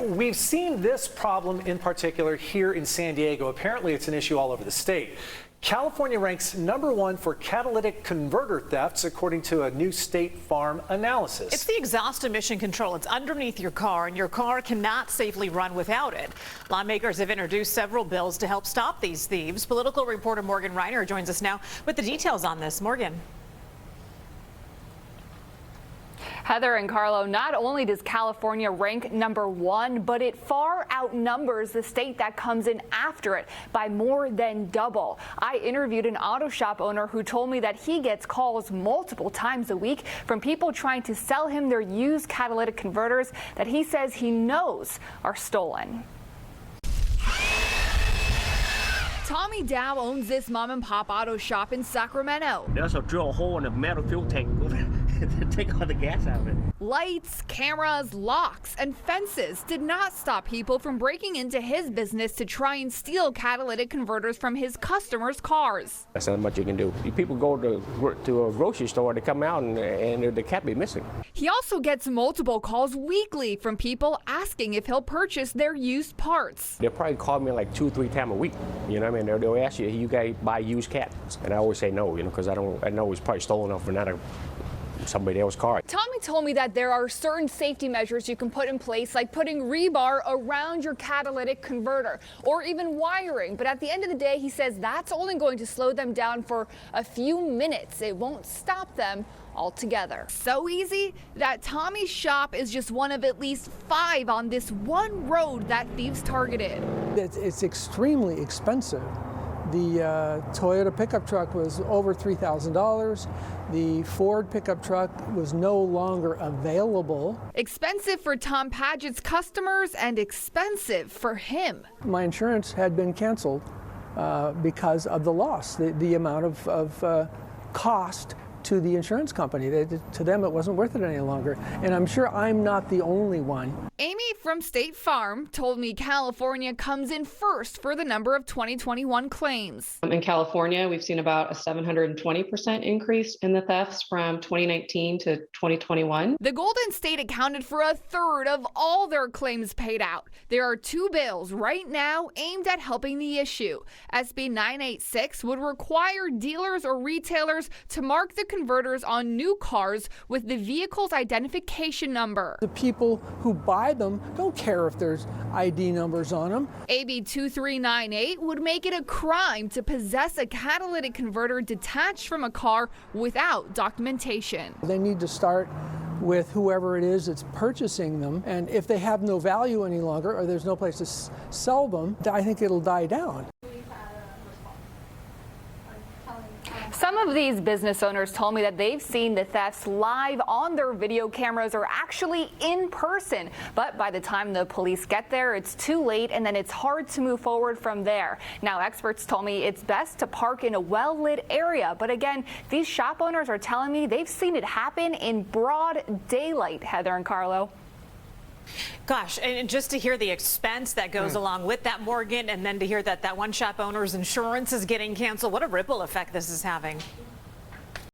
we've seen this problem in particular here in San Diego. Apparently, it's an issue all over the state. California ranks #1 for catalytic converter thefts, according to a new State Farm analysis. It's the exhaust emission control. It's underneath your car, and your car cannot safely run without it. Lawmakers have introduced several bills to help stop these thieves. Political reporter Morgan Reiner joins us now with the details on this. Morgan. Heather and Carlo, not only does California rank #1, but it far outnumbers the state that comes in after it by more than double. I interviewed an auto shop owner who told me that he gets calls multiple times a week from people trying to sell him their used catalytic converters that he says he knows are stolen. Tommy Dow owns this mom-and-pop auto shop in Sacramento. They also drill a hole in the metal fuel tank to take all the gas out of it. Lights, cameras, locks, and fences did not stop people from breaking into his business to try and steal catalytic converters from his customers' cars. That's not much you can do. People go to a grocery store, they come out and the cat be missing. He also gets multiple calls weekly from people asking if he'll purchase their used parts. They'll probably call me like 2 or 3 times a week. You know what I mean? They'll ask you guys buy used cats? And I always say no, because I know it's probably stolen off another somebody else's car. Tommy told me that there are certain safety measures you can put in place, like putting rebar around your catalytic converter or even wiring. But at the end of the day, he says that's only going to slow them down for a few minutes. It won't stop them altogether. So easy that Tommy's shop is just one of at least 5 on this one road that thieves targeted. It's extremely expensive. The Toyota pickup truck was over $3,000. The Ford pickup truck was no longer available. Expensive for Tom Padgett's customers and expensive for him. My insurance had been canceled because of the loss, the amount of cost to the insurance company. To them, it wasn't worth it any longer. And I'm sure I'm not the only one. Amy from State Farm told me California comes in first for the number of 2021 claims. In California, we've seen about a 720% increase in the thefts from 2019 to 2021. The Golden State accounted for a third of all their claims paid out. There are 2 bills right now aimed at helping the issue. SB 986 would require dealers or retailers to mark the converters on new cars with the vehicle's identification number. The people who buy them don't care if there's ID numbers on them. AB 2398 would make it a crime to possess a catalytic converter detached from a car without documentation. They need to start with whoever it is that's purchasing them, and if they have no value any longer or there's no place to sell them, I think it'll die down. Some of these business owners told me that they've seen the thefts live on their video cameras or actually in person. But by the time the police get there, it's too late, and then it's hard to move forward from there. Now, experts told me it's best to park in a well-lit area. But again, these shop owners are telling me they've seen it happen in broad daylight, Heather and Carlo. Gosh, and just to hear the expense that goes along with that, Morgan, and then to hear that one shop owner's insurance is getting canceled, what a ripple effect this is having.